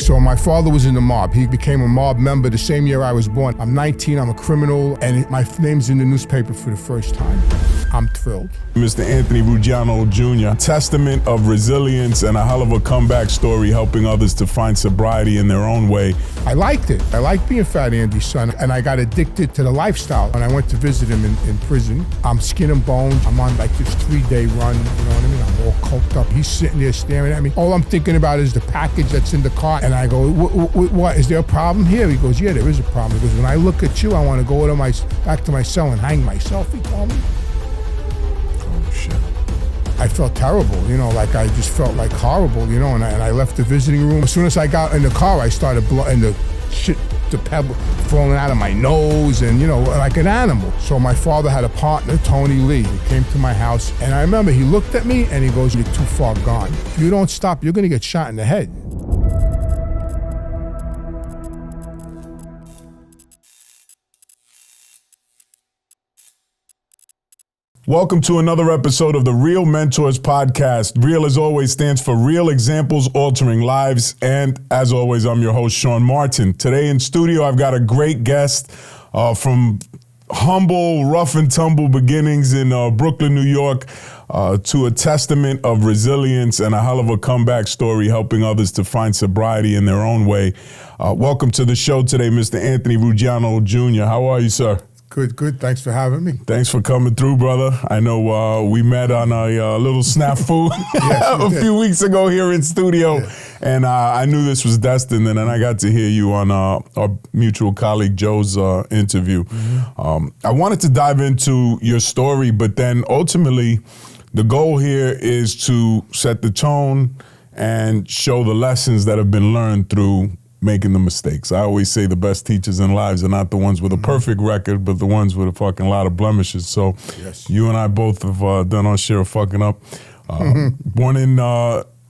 So my father was in the mob. He became a mob member the same year I was born. I'm 19, I'm a criminal, and my name's in the newspaper for the first time. I'm thrilled. Mr. Anthony Ruggiano Jr., testament of resilience and a hell of a comeback story, helping others to find sobriety in their own way. I liked it. I liked being Fat Andy's son, and I got addicted to the lifestyle. When I went to visit him in prison, I'm skin and bones. I'm on like this 3-day run, you know what I mean? I'm all coked up. He's sitting there staring at me. All I'm thinking about is the package that's in the car. And I go, what, is there a problem here? He goes, yeah, there is a problem. He goes, when I look at you, I want to go back to my cell and hang myself, he told me. Oh, shit. I felt terrible, you know, like I just felt like horrible, you know, and I left the visiting room. As soon as I got in the car, I started blowing the shit, the pebble falling out of my nose and, you know, like an animal. So my father had a partner, Tony Lee. He came to my house, and I remember he looked at me and he goes, you're too far gone. If you don't stop, you're gonna get shot in the head. Welcome to another episode of the Real Mentors Podcast. Real, as always, stands for Real Examples Altering Lives. And as always, I'm your host, Shawn Martin. Today in studio, I've got a great guest from humble, rough and tumble beginnings in Brooklyn, New York, to a testament of resilience and a hell of a comeback story, helping others to find sobriety in their own way. Welcome to the show today, Mr. Anthony Ruggiano Jr. How are you, sir? Good. Thanks for having me. Thanks for coming through, brother. I know we met on a little snafu a few weeks ago here in studio, and I knew this was destined, and then I got to hear you on our mutual colleague Joe's interview. Mm-hmm. I wanted to dive into your story, but then ultimately the goal here is to set the tone and show the lessons that have been learned through making the mistakes. I always say the best teachers in lives are not the ones with a perfect record, but the ones with a fucking lot of blemishes. So you and I both have done our share of fucking up. Born in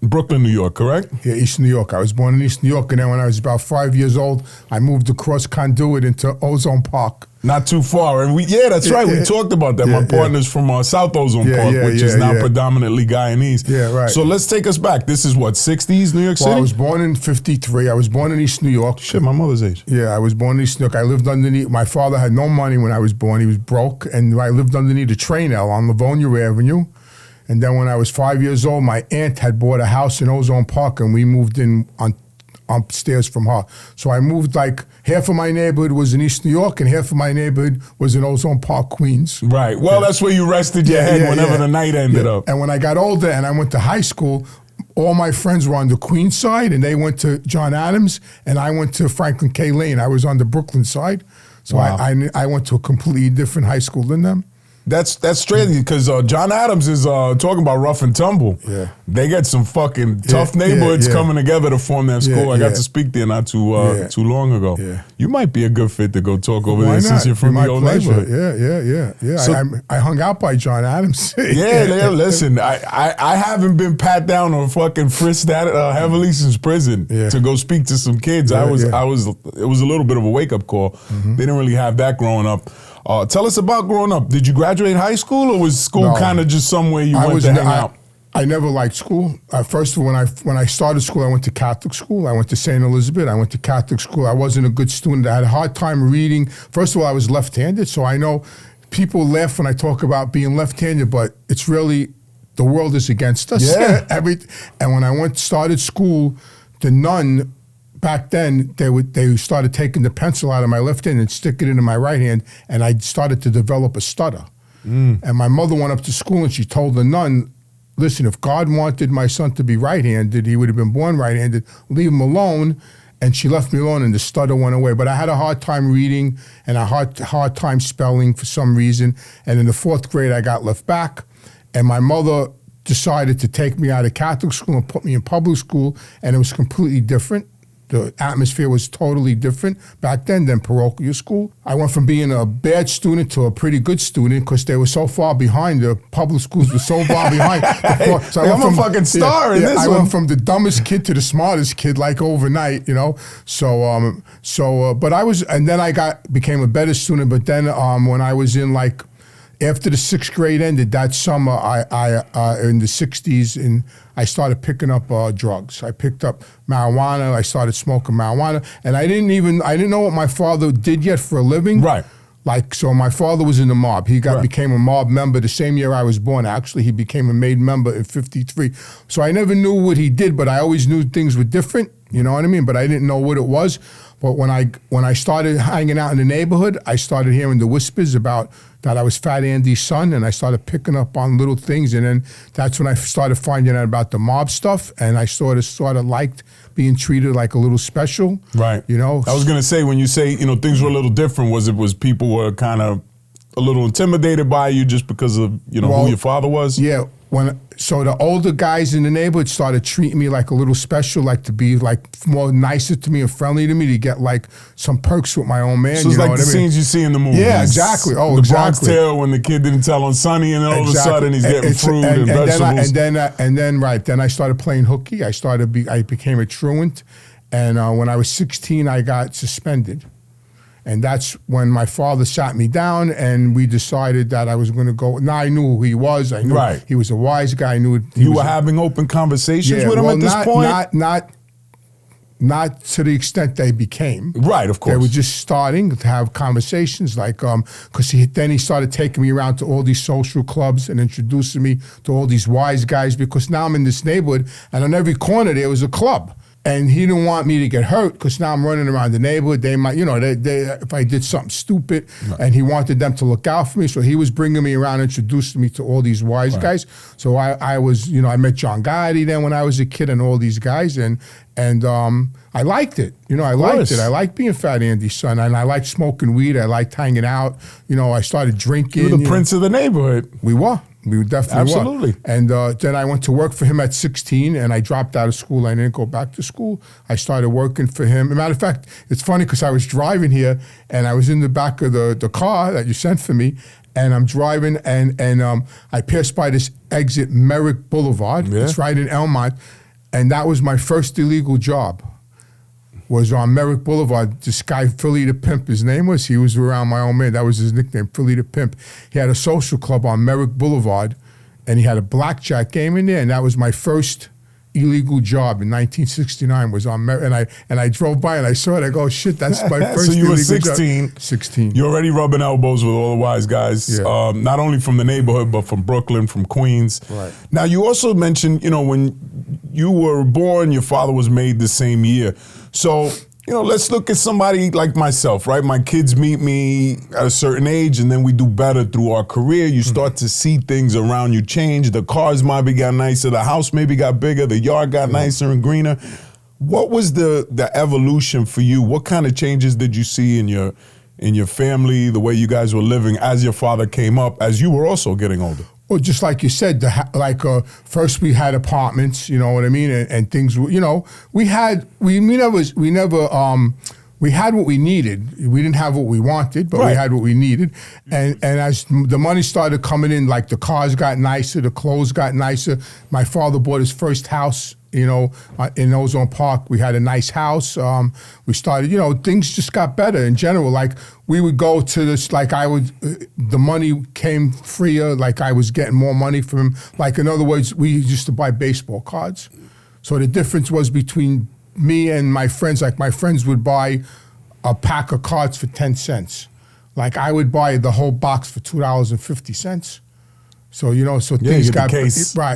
Brooklyn, New York, correct? Yeah, East New York. I was born in East New York, and then when I was about 5 years old, I moved across Conduit into Ozone Park. Not too far. And we talked about that. My partner's from South Ozone Park, which is now predominantly Guyanese. Yeah, right. So let's take us back. This is what, 60s, New York City? Well, I was born in 53. I was born in East New York. Shit, my mother's age. Yeah, I was born in East New York. I lived underneath, my father had no money when I was born. He was broke, and I lived underneath a train L on Livonia Avenue. And then when I was 5 years old, my aunt had bought a house in Ozone Park, and we moved in upstairs from her. So I moved, like, half of my neighborhood was in East New York and half of my neighborhood was in Ozone Park, Queens. Right. Well, that's where you rested your head whenever the night ended up. And when I got older and I went to high school, all my friends were on the Queens side and they went to John Adams, and I went to Franklin K. Lane. I was on the Brooklyn side. So I went to a completely different high school than them. That's strange because John Adams is talking about rough and tumble. Yeah, they get some fucking tough neighborhoods coming together to form that school. I got to speak there not too long ago. Yeah. You might be a good fit to go talk over there since you're from the old neighborhood. Yeah. So, I hung out by John Adams. Listen, I haven't been pat down or fucking frisked that heavily since prison to go speak to some kids. It was a little bit of a wake up call. Mm-hmm. They didn't really have that growing up. Tell us about growing up. Did you graduate high school, or was school kind of just somewhere you went to hang out? I never liked school. First of all, when I started school, I went to Catholic school. I went to St. Elizabeth. I went to Catholic school. I wasn't a good student. I had a hard time reading. First of all, I was left-handed, so I know people laugh when I talk about being left-handed, but it's really, the world is against us. Yeah. And when I started school, the nun, back then, they started taking the pencil out of my left hand and stick it into my right hand, and I started to develop a stutter. And my mother went up to school and she told the nun, listen, if God wanted my son to be right-handed, he would have been born right-handed, leave him alone. And she left me alone and the stutter went away. But I had a hard time reading and a hard time spelling for some reason. And in the 4th grade, I got left back, and my mother decided to take me out of Catholic school and put me in public school, and it was completely different. The atmosphere was totally different back then than parochial school. I went from being a bad student to a pretty good student because they were so far behind. The public schools were so far behind. So I'm a fucking star in this one. I went from the dumbest kid to the smartest kid like overnight, you know. But I was, and then I became a better student. But then when I was in after the 6th grade ended that summer, I in the 60s, I started picking up drugs. I picked up marijuana. I started smoking marijuana, and I didn't know what my father did yet for a living. Right. Like, so my father was in the mob. He became a mob member the same year I was born. Actually, he became a made member in '53. So I never knew what he did, but I always knew things were different. You know what I mean? But I didn't know what it was. But when I started hanging out in the neighborhood, I started hearing the whispers about that I was Fat Andy's son, and I started picking up on little things, and then that's when I started finding out about the mob stuff, and I sort of liked being treated like a little special. Right. You know? I was going to say, when you say, you know, things were a little different, was people were kind of a little intimidated by you just because of, you know, who your father was? Yeah. So the older guys in the neighborhood started treating me like a little special, like to be like more nicer to me and friendly to me, to get like some perks with my own man. So it's like the scenes you see in the movies. Yeah, exactly. Oh, the exactly. Bronx Tale when the kid didn't tell on Sonny, and then all of a sudden he's getting fruit and vegetables. Then I started playing hooky. I became a truant, and when I was 16, I got suspended. And that's when my father sat me down, and we decided that I was going to go. Now I knew who he was. I knew he was a wise guy. I knew you were having open conversations with him at this point. Not to the extent they became. Right, of course. They were just starting to have conversations, like because then he started taking me around to all these social clubs and introducing me to all these wise guys, because now I'm in this neighborhood, and on every corner there was a club. And he didn't want me to get hurt, because now I'm running around the neighborhood. They might, you know, if I did something stupid, and he wanted them to look out for me. So he was bringing me around, introducing me to all these wise guys. So I was, you know, I met John Gotti then when I was a kid, and all these guys, and I liked it. You know, I liked it. I liked being Fat Andy's son, and I liked smoking weed. I liked hanging out. You know, I started drinking. You were the prince of the neighborhood. We were. We definitely Absolutely. were. And then I went to work for him at 16, and I dropped out of school. I didn't go back to school. I started working for him. As a matter of fact, it's funny, because I was driving here, and I was in the back of the car that you sent for me, and I'm driving, and I passed by this exit, Merrick Boulevard. Yeah. It's right in Elmont, and that was my first illegal job. Was on Merrick Boulevard. This guy, Philly the Pimp, his name was. He was around my own man. That was his nickname, Philly the Pimp. He had a social club on Merrick Boulevard, and he had a blackjack game in there, and that was my first illegal job in 1969. Was on Merrick, and I drove by and I saw it. I go, shit, that's my first. So you were illegal 16. Job. 16. You're already rubbing elbows with all the wise guys, not only from the neighborhood, but from Brooklyn, from Queens. Right. Now, you also mentioned, you know, when you were born, your father was made the same year. So, you know, let's look at somebody like myself, right? My kids meet me at a certain age, and then we do better through our career. You start to see things around you change. The cars maybe got nicer, the house maybe got bigger, the yard got nicer and greener. What was the evolution for you? What kind of changes did you see in your family, the way you guys were living as your father came up, as you were also getting older? Well, just like you said, first we had apartments, you know what I mean, and things. You know, we had what we needed. We didn't have what we wanted, but we had what we needed. And as the money started coming in, like the cars got nicer, the clothes got nicer. My father bought his first house, you know, in Ozone Park. We had a nice house. We started, you know, things just got better in general. Like we would go to this, like the money came freer, like I was getting more money from him. Like in other words, we used to buy baseball cards. So the difference was between me and my friends, like my friends would buy a pack of cards for 10 cents. Like I would buy the whole box for $2.50. So, you know, things got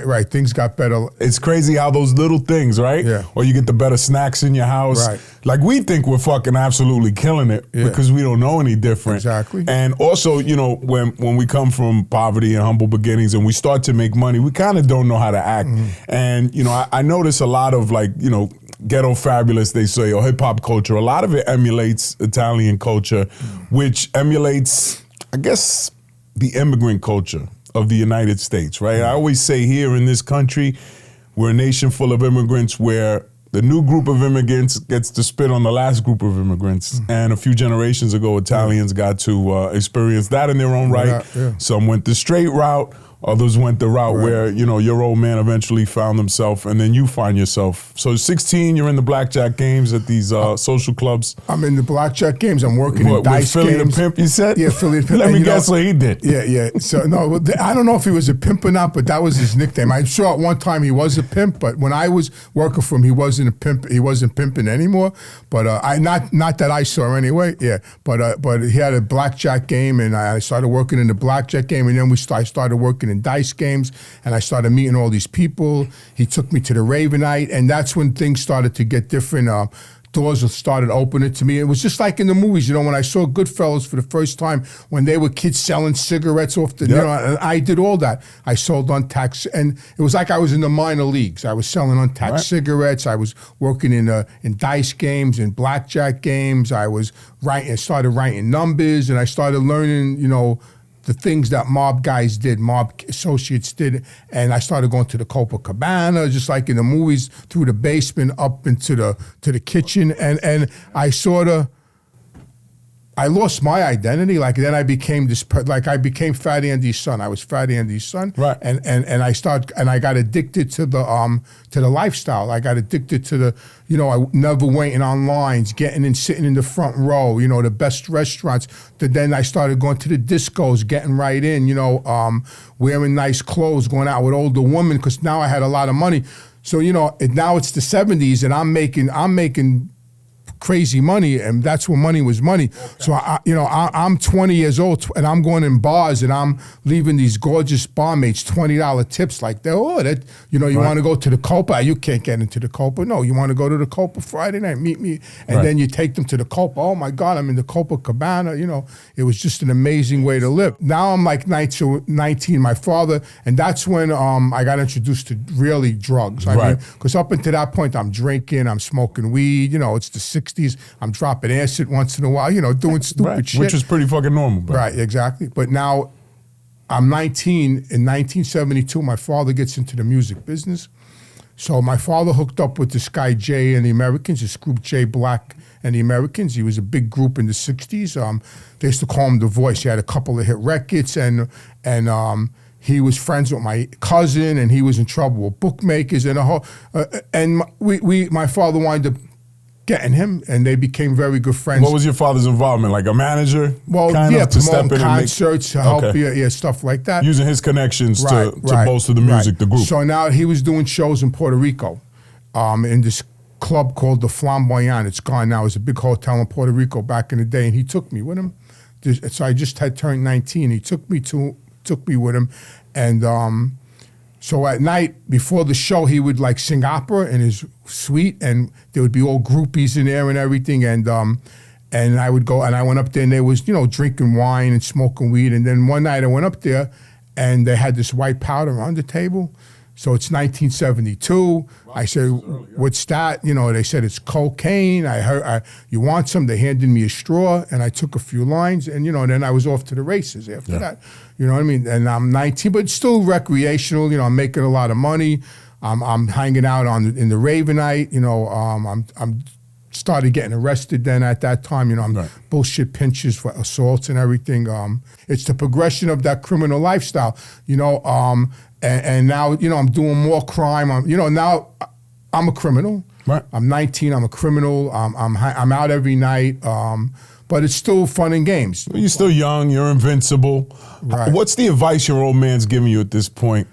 right. Things got better. It's crazy how those little things, right? Yeah. Or you get the better snacks in your house. Right. Like we think we're fucking absolutely killing it because we don't know any different. Exactly. And also, you know, when we come from poverty and humble beginnings and we start to make money, we kind of don't know how to act. And, you know, I notice a lot of like, you know, ghetto fabulous, they say, or hip hop culture. A lot of it emulates Italian culture, which emulates, I guess, the immigrant culture of the United States, right? I always say here in this country, we're a nation full of immigrants where the new group of immigrants gets to spit on the last group of immigrants. And a few generations ago, Italians got to experience that in their own right. Some went the straight route. Others went the route where, you know, your old man eventually found himself, and then you find yourself. So 16, you're in the blackjack games at these social clubs. I'm in the blackjack games. I'm working in dice with Philly games. the Pimp, you said? Yeah, Philly the Pimp. Let me guess what he did. Yeah. So, no, I don't know if he was a pimp or not, but that was his nickname. I'm sure at one time he was a pimp, but when I was working for him, he wasn't a pimp. He wasn't pimping anymore. But not that I saw anyway. Yeah, but he had a blackjack game, and I started working in the blackjack game, and then I started working in dice games, and I started meeting all these people. He took me to the Ravenite, and that's when things started to get different. Doors started opening to me. It was just like in the movies, you know, when I saw Goodfellas for the first time, when they were kids selling cigarettes off the, you know, and I did all that. I sold untaxed, and it was like I was in the minor leagues. I was selling untaxed cigarettes. I was working in dice games, in blackjack games. I was started writing numbers, and I started learning, you know, the things that mob guys did, mob associates did, and I started going to the Copacabana, just like in the movies, through the basement up into the kitchen, and I lost my identity. Like then I became I became Fat Andy's son. I was Fat Andy's son, right? And I got addicted to the lifestyle. I got addicted to the, you know, I never waiting on lines, getting and sitting in the front row, you know, the best restaurants. Then I started going to the discos, getting right in, you know, wearing nice clothes, going out with older women, because now I had a lot of money. So, you know, now it's the 70s, and I'm making crazy money, and that's when money was money. Okay. So I'm 20 years old, and I'm going in bars, and I'm leaving these gorgeous barmaids $20 tips, like you want to go to the Copa? You can't get into the Copa. No, you want to go to the Copa Friday night? Meet me, and then you take them to the Copa. Oh my God, I'm in the Copacabana. You know, it was just an amazing way to live. Now I'm like 19, my father, and that's when I got introduced to really drugs. I mean, because up until that point, I'm drinking, I'm smoking weed. You know, it's the 60s. I'm dropping acid once in a while, you know, doing stupid shit. Which is pretty fucking normal. Bro. Right, exactly. But now I'm 19. In 1972, my father gets into the music business. So my father hooked up with this guy, Jay and the Americans, this group Jay Black and the Americans. He was a big group in the 60s. They used to call him The Voice. He had a couple of hit records, and he was friends with my cousin, and he was in trouble with bookmakers and a whole. And my father wound up getting him, and they became very good friends. What was your father's involvement? Like a manager? Well, to promote concerts, to help, stuff like that. Using his connections to bolster the music, the group. So now he was doing shows in Puerto Rico, in this club called the Flamboyant. It's gone now. It was a big hotel in Puerto Rico back in the day, and he took me with him. So I just had turned 19. He took me with him, and so at night before the show, he would like sing opera in his suite, and there would be all groupies in there and everything. And I would go, and I went up there, and there was, you know, drinking wine and smoking weed. And then one night I went up there, and they had this white powder on the table. So it's 1972. Wow, I said, what's that? You know, they said it's cocaine. I heard, you want some? They handed me a straw, and I took a few lines, and, you know, then I was off to the races after that. You know what I mean? And I'm 19, but it's still recreational. You know, I'm making a lot of money. I'm hanging out in the Ravenite. You know, I'm started getting arrested then at that time. You know, I'm bullshit pinches for assaults and everything. It's the progression of that criminal lifestyle. You know, and now, you know, I'm doing more crime. Now I'm a criminal. Right. I'm 19. I'm a criminal. I'm out every night. But it's still fun and games. You're still young. You're invincible. Right. What's the advice your old man's giving you at this point?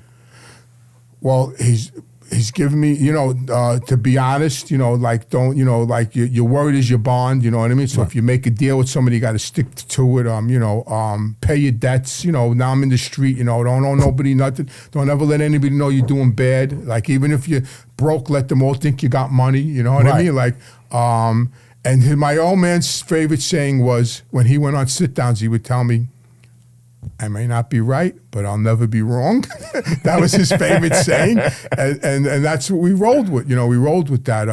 Well, he's giving me, you know, to be honest, you know, like don't, you know, like your word is your bond. You know what I mean? So if you make a deal with somebody, you got to stick to it. Pay your debts. You know, now I'm in the street. You know, don't owe nobody nothing. Don't ever let anybody know you're doing bad. Like even if you're broke, let them all think you got money. You know what I mean? Like, and my old man's favorite saying was, when he went on sit-downs, he would tell me, I may not be right, but I'll never be wrong. That was his favorite saying. And that's what we rolled with. You know, we rolled with that.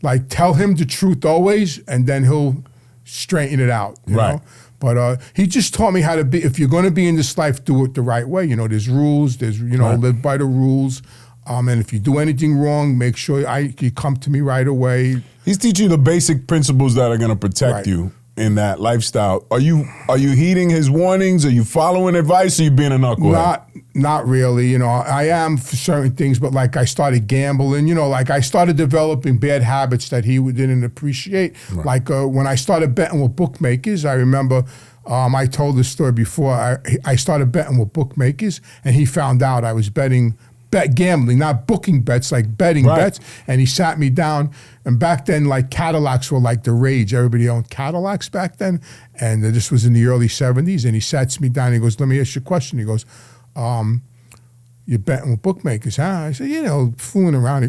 Like, tell him the truth always, and then he'll straighten it out. You know? But he just taught me how to be, if you're going to be in this life, do it the right way. You know, there's rules. There's, you know, live by the rules. And if you do anything wrong, make sure you come to me right away. He's teaching you the basic principles that are going to protect you. in that lifestyle. Are you heeding his warnings? Are you following advice? Or are you being a knucklehead? Not really. You know, I am for certain things, but like I started gambling. You know, like I started developing bad habits that he didn't appreciate. Right. Like when I started betting with bookmakers, I remember. I told this story before. I started betting with bookmakers, and he found out I was gambling, not booking bets, like betting bets. And he sat me down. And back then, like Cadillacs were like the rage. Everybody owned Cadillacs back then. And this was in the early 70s. And he sat me down. He goes, "Let me ask you a question." He goes, "You're betting with bookmakers, huh?" I said, "You know, fooling around." He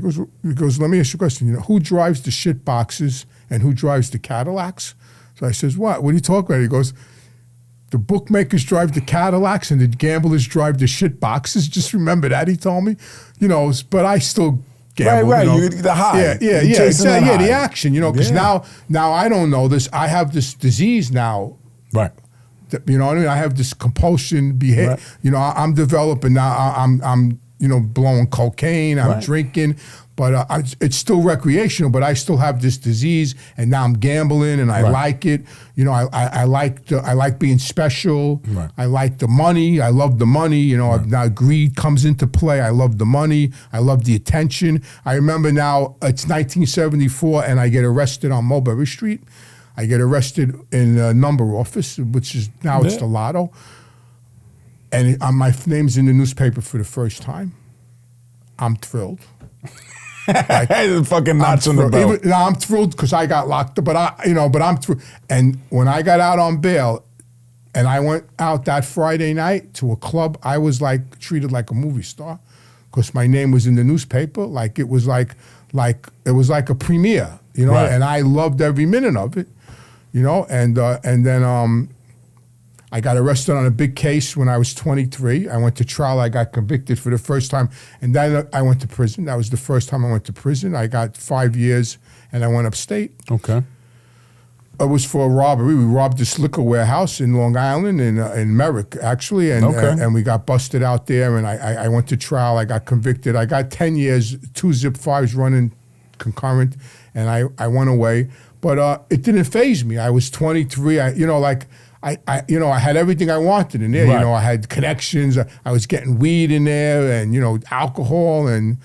goes, "Let me ask you a question. You know, who drives the shit boxes and who drives the Cadillacs?" So I says, "What? What are you talking about?" He goes, "The bookmakers drive the Cadillacs and the gamblers drive the shit boxes." Just remember that, he told me. You know, but I still gamble. Right. You know. You the high. Yeah, exactly. Yeah, the action, you know, because now I don't know this. I have this disease now. Right. You know what I mean? I have this compulsion behavior. Right. You know, I'm developing now. I'm you know, blowing cocaine. I'm drinking. But it's still recreational, but I still have this disease, and now I'm gambling, and I like it. You know, I like being special. Right. I like the money. I love the money. You know, now greed comes into play. I love the money. I love the attention. I remember now it's 1974, and I get arrested on Mulberry Street. I get arrested in a number office, which is now it's the Lotto, and my name's in the newspaper for the first time. I'm thrilled. Like, fucking knots on the belt. I'm thrilled because I got locked up, but I'm thrilled. And when I got out on bail, and I went out that Friday night to a club, I was like treated like a movie star, because my name was in the newspaper. Like it was like it was like a premiere, you know. And I loved every minute of it, you know. And then I got arrested on a big case when I was 23. I went to trial. I got convicted for the first time. And then I went to prison. That was the first time I went to prison. I got 5 years, and I went upstate. Okay. It was for a robbery. We robbed this liquor warehouse in Long Island, in Merrick, actually. And we got busted out there, and I went to trial. I got convicted. I got 10 years, 2 zip 5s running concurrent, and I went away. But it didn't faze me. I was 23. I had everything I wanted in there. You know, I had connections. I was getting weed in there, and you know, alcohol, and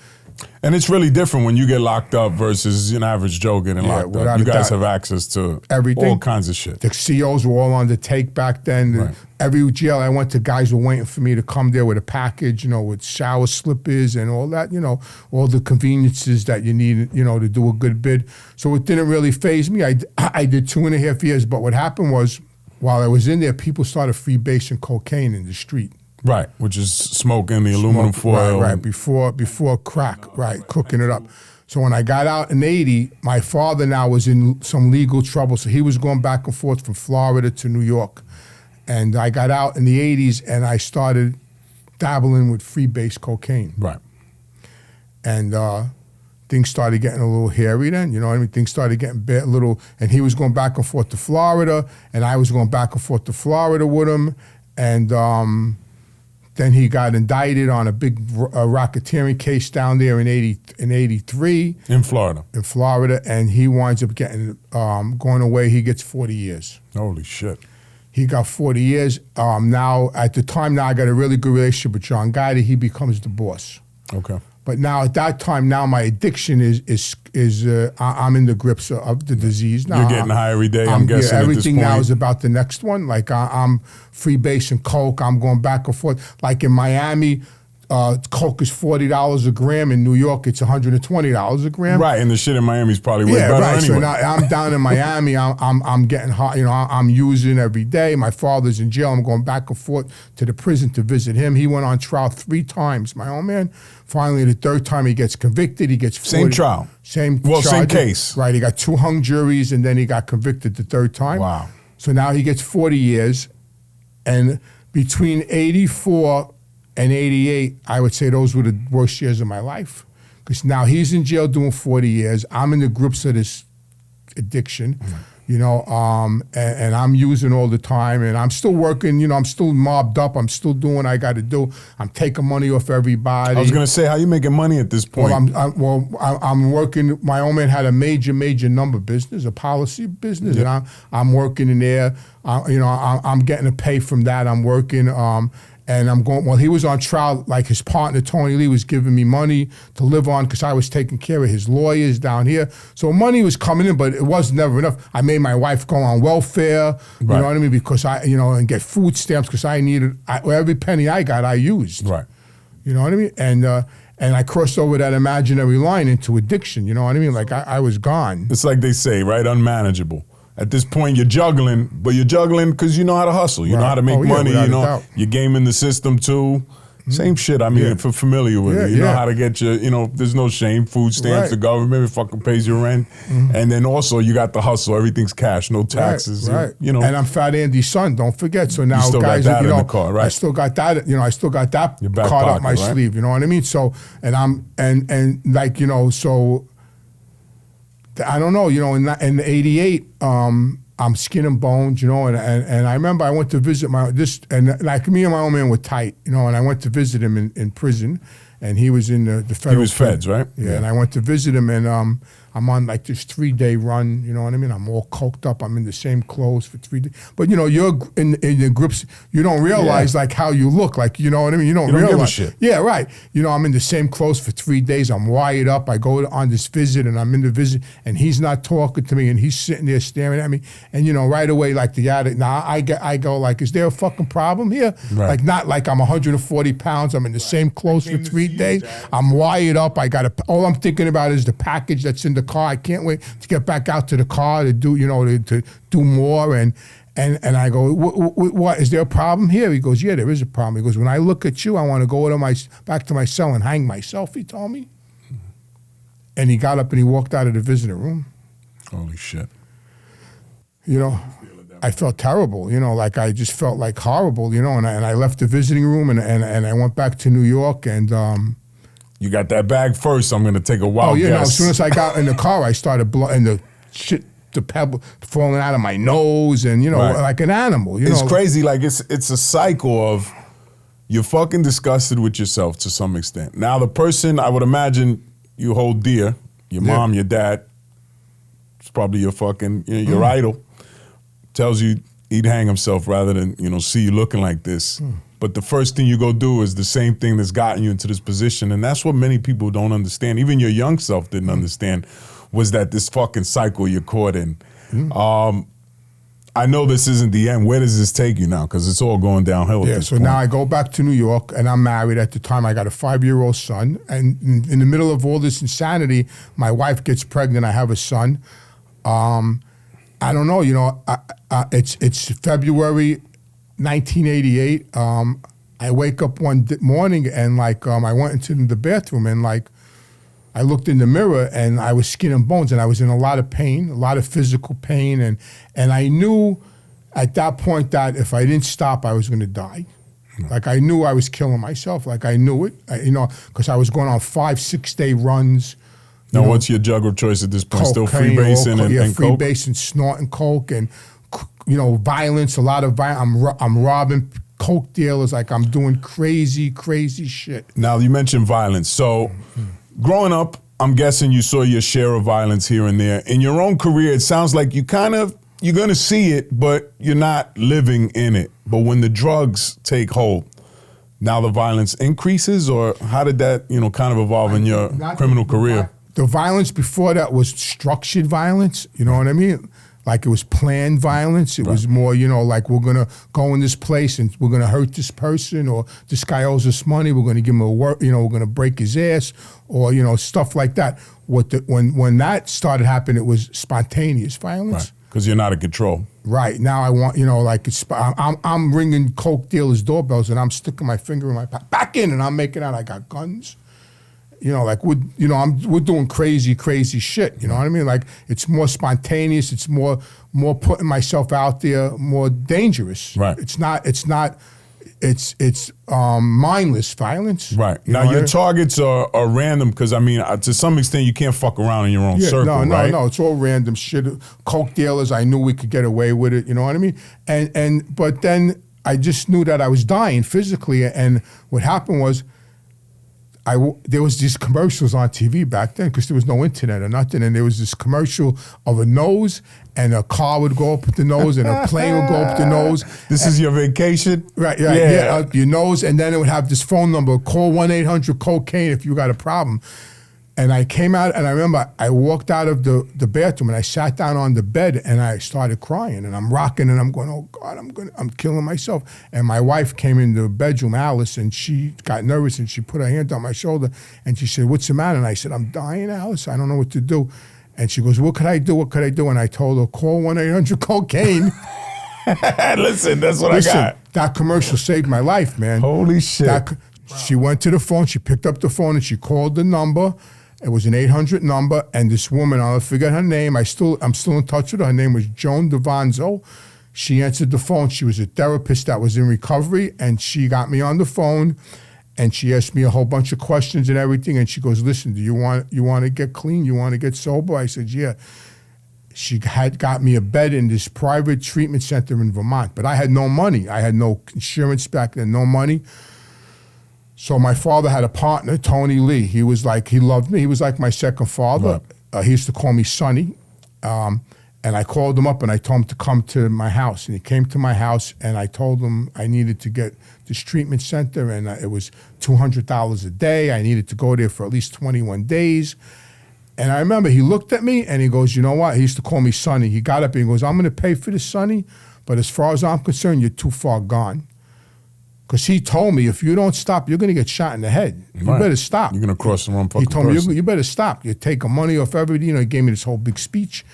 it's really different when you get locked up versus an average Joe getting locked up. You guys have access to everything, all kinds of shit. The COs were all on the take back then. Every jail I went to, guys were waiting for me to come there with a package, you know, with shower slippers and all that, you know, all the conveniences that you need, you know, to do a good bid. So it didn't really faze me. I did 2.5 years, but what happened was, while I was in there, people started freebasing cocaine in the street. Right, which is smoking the aluminum foil. Right, before crack, cooking it up. So when I got out in 80, my father now was in some legal trouble, so he was going back and forth from Florida to New York. And I got out in the 80s, and I started dabbling with freebase cocaine. Right. And things started getting a little hairy then, you know what I mean? Things started getting a little, and he was going back and forth to Florida, and I was going back and forth to Florida with him, and then he got indicted on a big racketeering case down there in 83. In Florida. In Florida, and he winds up getting, going away, he gets 40 years. Holy shit. He got 40 years. Now, at the time, I got a really good relationship with John Gotti. He becomes the boss. Okay. But now, at that time, now my addiction is I'm in the grips of the disease. Now you're getting high every day, I'm guessing, everything at this point. now is about the next one. Like, I'm freebasing coke. I'm going back and forth. Like in Miami, coke is $40 a gram. In New York, it's $120 a gram. Right, and the shit in Miami is probably way better anyway. So now I'm down in Miami. I'm getting hot. You know, I'm using every day. My father's in jail. I'm going back and forth to the prison to visit him. He went on trial 3 times. My own man. Finally, the 3rd time he gets convicted. He gets 40. Same trial. Same case. Right. He got 2 hung juries, and then he got convicted the 3rd time. Wow. So now he gets 40 years, and between 84 and 88, I would say those were the worst years of my life. Because now he's in jail doing 40 years. I'm in the grips of this addiction. and I'm using all the time, and I'm still working, I'm still mobbed up, I'm still doing what I got to do. I'm taking money off everybody. I was going to say, how you making money at this point? Well, I'm working, my old man had a major number business, a policy business, and I'm working in there. I'm getting a pay from that. I'm working, and I'm going, well, he was on trial, like his partner, Tony Lee, was giving me money to live on because I was taking care of his lawyers down here. So money was coming in, but it was never enough. I made my wife go on welfare, you know what I mean? Because and get food stamps because I needed, every penny I got, I used. Right. You know what I mean? And I crossed over that imaginary line into addiction, you know what I mean? Like I was gone. It's like they say, right? Unmanageable. At this point, you're juggling, but you're juggling because you know how to hustle. You know how to make money. You're gaming the system too. Same shit. I mean, if you're familiar with it, you know how to get your, there's no shame. Food stamps, the government fucking pays your rent. And then also you got the hustle. Everything's cash, no taxes. Right. And I'm Fat Andy's son, don't forget. So now you still guys, got that in the car, right? I still got that, I still got that back card pocket, up my sleeve, you know what I mean? So, so I don't know, in '88, I'm skin and bones, and I remember I went to visit me and my old man were tight, and I went to visit him in prison, and he was in the federal. He was feds, right? Yeah, and I went to visit him, and I'm on like this 3-day run, you know what I mean? I'm all coked up, I'm in the same clothes for 3 days. But you're in the grips, you don't realize like how you look, like, you know what I mean? You don't realize. Give a shit. Yeah, right. I'm in the same clothes for 3 days, I'm wired up, I go on this visit, and I'm in the visit, and he's not talking to me, and he's sitting there staring at me, and right away, like the addict, I go like, is there a fucking problem here? Right. Like, not like I'm 140 pounds, I'm in the same clothes for 3 days, I'm wired up, all I'm thinking about is the package that's in the car. I can't wait to get back out to the car to do, to do more. And I go, what, is there a problem here? He goes, yeah, there is a problem. He goes, when I look at you, I want to go back to my cell and hang myself, he told me. And he got up and he walked out of the visitor room. Holy shit. I felt terrible, like I just felt like horrible, and I left the visiting room and I went back to New York and you got that bag first. I'm going to take a wild guess. As soon as I got in the car, I started and the shit, the pebble falling out of my nose, and like an animal. It's crazy. Like it's a cycle of you're fucking disgusted with yourself to some extent. Now the person I would imagine you hold dear, your mom, your dad, it's probably your fucking your idol, tells you he'd hang himself rather than see you looking like this. But the first thing you go do is the same thing that's gotten you into this position. And that's what many people don't understand. Even your young self didn't understand, was that this fucking cycle you're caught in. I know this isn't the end. Where does this take you now? Because it's all going downhill at this point. Now I go back to New York, and I'm married at the time. I got a 5-year-old son. And in the middle of all this insanity, my wife gets pregnant. I have a son. I don't know, it's February 1988. I wake up one morning and I went into the bathroom and I looked in the mirror and I was skin and bones and I was in a lot of pain, a lot of physical pain. And I knew at that point that if I didn't stop, I was going to die. Like I knew I was killing myself. Like I knew it, because I was going on 5-6 day runs. Now, what's your drug of choice at this point? Still cocaine, freebasing and coke? Freebasing, snorting coke, and violence. A lot of violence. I'm robbing coke dealers. Like I'm doing crazy shit. Now you mentioned violence. So, growing up, I'm guessing you saw your share of violence here and there. In your own career, it sounds like you're going to see it, but you're not living in it. But when the drugs take hold, now the violence increases, or how did that kind of evolve in your criminal career? The violence before that was structured violence, you know what I mean? Like it was planned violence. It was more, like we're going to go in this place and we're going to hurt this person, or this guy owes us money, we're going to give him a work, we're going to break his ass, or, stuff like that. When that started happening, it was spontaneous violence. Right, because you're not in control. Right, now I want, I'm ringing coke dealers' doorbells and I'm sticking my finger in my back in and I'm making out I got guns. We're doing crazy shit. You know what I mean? Like it's more spontaneous. It's more putting myself out there, more dangerous. Right. It's not. it's mindless violence. Right. You Now, know your what I targets are random because, I mean, to some extent, you can't fuck around in your own circle, right? No, it's all random shit. Coke dealers, I knew we could get away with it, you know what I mean? But then I just knew that I was dying physically, and what happened was there was these commercials on TV back then because there was no internet or nothing, and there was this commercial of a nose, and a car would go up with the nose, and a plane would go up the nose. This is your vacation? Right, yeah, up your nose, and then it would have this phone number, call 1-800-COCAINE if you got a problem. And I came out, and I remember I walked out of the bathroom, and I sat down on the bed, and I started crying, and I'm rocking, and I'm going, oh God, I'm killing myself. And my wife came in the bedroom, Alice, and she got nervous, and she put her hand on my shoulder, and she said, what's the matter? And I said, I'm dying, Alice. I don't know what to do. And she goes, what could I do? What could I do? And I told her, call 1-800-COCAINE. Listen, that's what I got. That commercial saved my life, man. Holy shit. She went to the phone, she picked up the phone, and she called the number. It was an 800 number, and this woman, I'll forget her name. I'm still in touch with her. Her name was Joan DeVanzo. She answered the phone. She was a therapist that was in recovery, and she got me on the phone, and she asked me a whole bunch of questions and everything. And she goes, "Listen, do you want to get clean? You want to get sober?" I said, "Yeah." She had got me a bed in this private treatment center in Vermont, but I had no money. I had no insurance back then, no money. So my father had a partner, Tony Lee. He loved me. He was like my second father. Right. He used to call me Sonny. And I called him up and I told him to come to my house. And he came to my house and I told him I needed to get this treatment center, and it was $200 a day. I needed to go there for at least 21 days. And I remember he looked at me and he goes, you know what? He used to call me Sonny. He got up and he goes, I'm going to pay for this, Sonny, but as far as I'm concerned, you're too far gone. Because he told me, if you don't stop, you're going to get shot in the head. You better stop. You're going to cross the wrong fucking person. He told me, you better stop. You're taking money off everybody. You know, he gave me this whole big speech.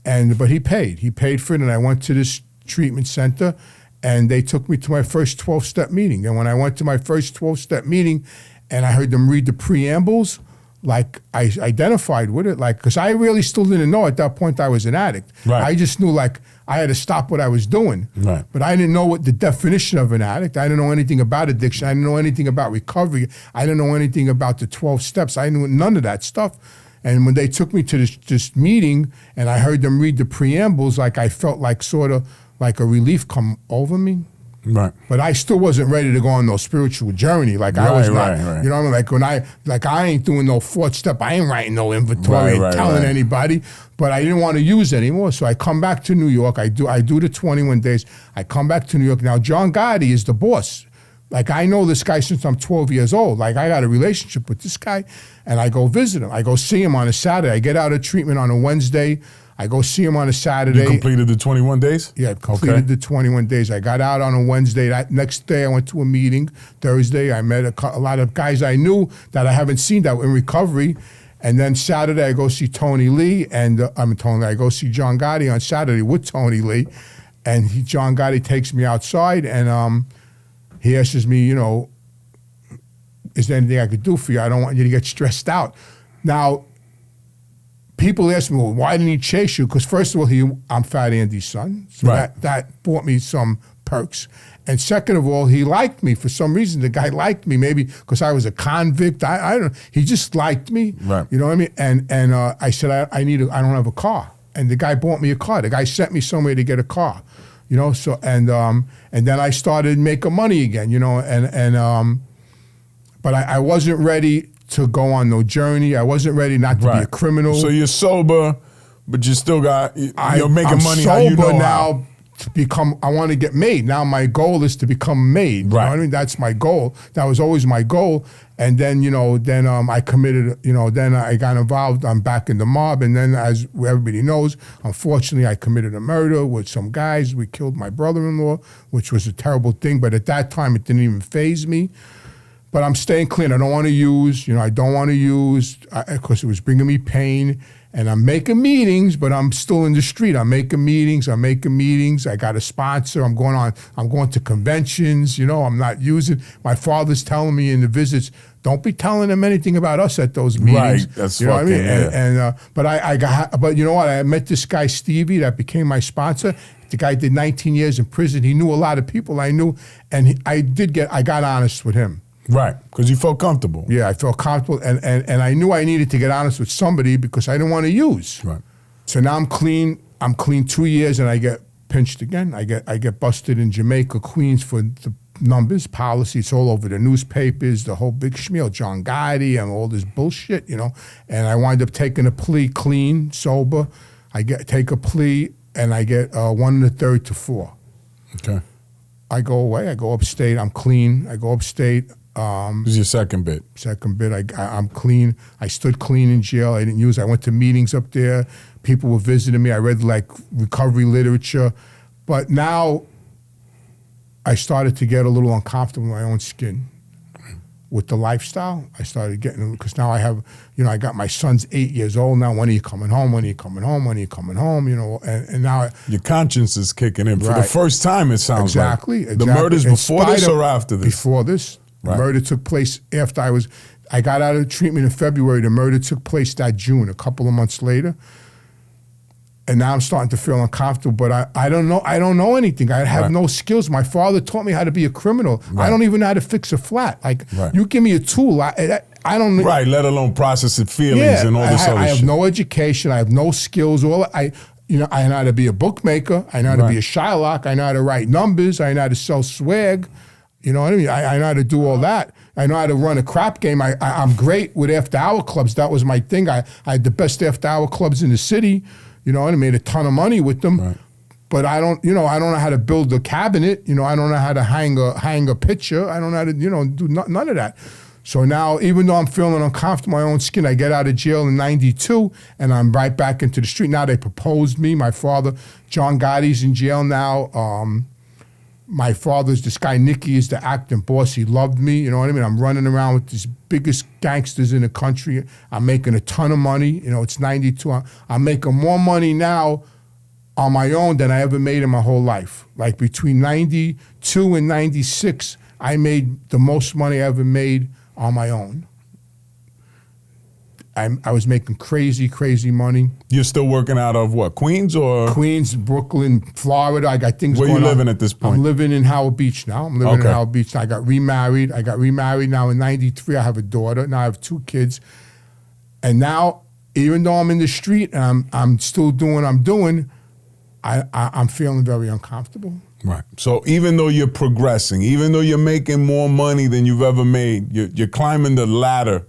But he paid. He paid for it, and I went to this treatment center, and they took me to my first 12-step meeting. And when I went to my first 12-step meeting, and I heard them read the preambles, like I identified with it, like, because I really still didn't know at that point I was an addict. Right. I just knew, like, I had to stop what I was doing. Right. But I didn't know what the definition of an addict. I didn't know anything about addiction. I didn't know anything about recovery. I didn't know anything about the 12 steps. I knew none of that stuff. And when they took me to this meeting and I heard them read the preambles, like, I felt like sort of like a relief come over me. Right. But I still wasn't ready to go on no spiritual journey. Like, I was not, right. You know what I mean? Like I ain't doing no fourth step. I ain't writing no inventory, ain't telling anybody. But I didn't want to use it anymore. So I come back to New York. I do the 21 days. I come back to New York. Now, John Gotti is the boss. Like, I know this guy since I'm 12 years old. Like, I got a relationship with this guy, and I go visit him. I go see him on a Saturday. I get out of treatment on a Wednesday. I go see him on a Saturday. You completed the 21 days? Yeah, I completed the 21 days. I got out on a Wednesday. That next day, I went to a meeting. Thursday, I met a lot of guys I knew that I haven't seen that were in recovery. And then Saturday, I go see Tony Lee, and I go see John Gotti on Saturday with Tony Lee. And John Gotti takes me outside, and he asks me, you know, is there anything I could do for you? I don't want you to get stressed out. Now, people ask me, well, why didn't he chase you? Because first of all, I'm Fat Andy's son. So that brought me some perks. And second of all, he liked me for some reason. The guy liked me, maybe because I was a convict. I don't know. He just liked me. Right. You know what I mean? And I said, I don't have a car. And the guy bought me a car. The guy sent me somewhere to get a car. You know, so and then I started making money again, you know, but I wasn't ready to go on no journey. I wasn't ready not to be a criminal. So you're sober, but you still you're making money sober how you know now how. to become, I want to get made. Now my goal is to become made. You know what I mean? That's my goal. That was always my goal. And then, you know, I committed, you know, then I got involved. I'm back in the mob. And then, as everybody knows, unfortunately, I committed a murder with some guys. We killed my brother-in-law, which was a terrible thing. But at that time, it didn't even faze me. But I'm staying clean. I don't want to use, you know, I don't want to use because it was bringing me pain. And I'm making meetings, but I'm still in the street. I'm making meetings. I got a sponsor. I'm going to conventions. You know, I'm not using. My father's telling me in the visits, don't be telling them anything about us at those meetings. Right, that's you know fucking, what I mean? Yeah. But you know what? I met this guy, Stevie, that became my sponsor. The guy did 19 years in prison. He knew a lot of people I knew, and I got honest with him. Right, because you felt comfortable. Yeah, I felt comfortable, and I knew I needed to get honest with somebody because I didn't want to use. Right. So now I'm clean. I'm clean 2 years, and I get pinched again. I get busted in Jamaica, Queens for the numbers, policy. It's all over the newspapers, the whole big schmeal, John Gotti and all this bullshit, you know. And I wind up taking a plea, clean, sober. Take a plea, and I get 1 1/3 to 4. Okay. I go away. I go upstate. I'm clean. I go upstate. This is your second bit. Second bit. I'm clean. I stood clean in jail. I didn't use. I went to meetings up there. People were visiting me. I read like recovery literature, but now I started to get a little uncomfortable in my own skin with the lifestyle. I started getting, because now I have, you know, I got my son's 8 years old now. When are you coming home? When are you coming home? When are you coming home? You know, and now your conscience is kicking in for the first time. It sounds exactly. The murders before this or after this? Before this. Right. The murder took place after I got out of treatment in February. The murder took place that June, a couple of months later. And now I'm starting to feel uncomfortable, but I don't know. I don't know anything. I have no skills. My father taught me how to be a criminal. I don't even know how to fix a flat. Like you give me a tool, I don't. Right, let alone processing feelings and all this other shit. I have no education. I have no skills. I know how to be a bookmaker. I know how to be a Shylock. I know how to write numbers. I know how to sell swag. You know what I mean? I know how to do all that. I know how to run a crap game. I'm great with after-hour clubs. That was my thing. I had the best after-hour clubs in the city. You know, and I made a ton of money with them. Right. But I don't know how to build a cabinet. You know, I don't know how to hang a picture. I don't know how to, do none of that. So now, even though I'm feeling uncomfortable in my own skin, I get out of jail in '92, and I'm right back into the street. Now they proposed me. My father, John Gotti's in jail now. My father's, this guy Nicky, is the acting boss. He loved me, you know what I mean? I'm running around with these biggest gangsters in the country. I'm making a ton of money. You know, it's 92. I'm making more money now on my own than I ever made in my whole life. Like between 92 and 96, I made the most money I ever made on my own. I was making crazy money. You're still working out of what, Queens or? Queens, Brooklyn, Florida. I got things going on. Where you living at this point? I'm living in Howard Beach now. I'm living in Howard Beach. I got remarried. now in '93. I have a daughter. Now I have 2 kids. And now, even though I'm in the street and I'm still doing what I'm doing, I'm feeling very uncomfortable. Right. So even though you're progressing, even though you're making more money than you've ever made, you're climbing the ladder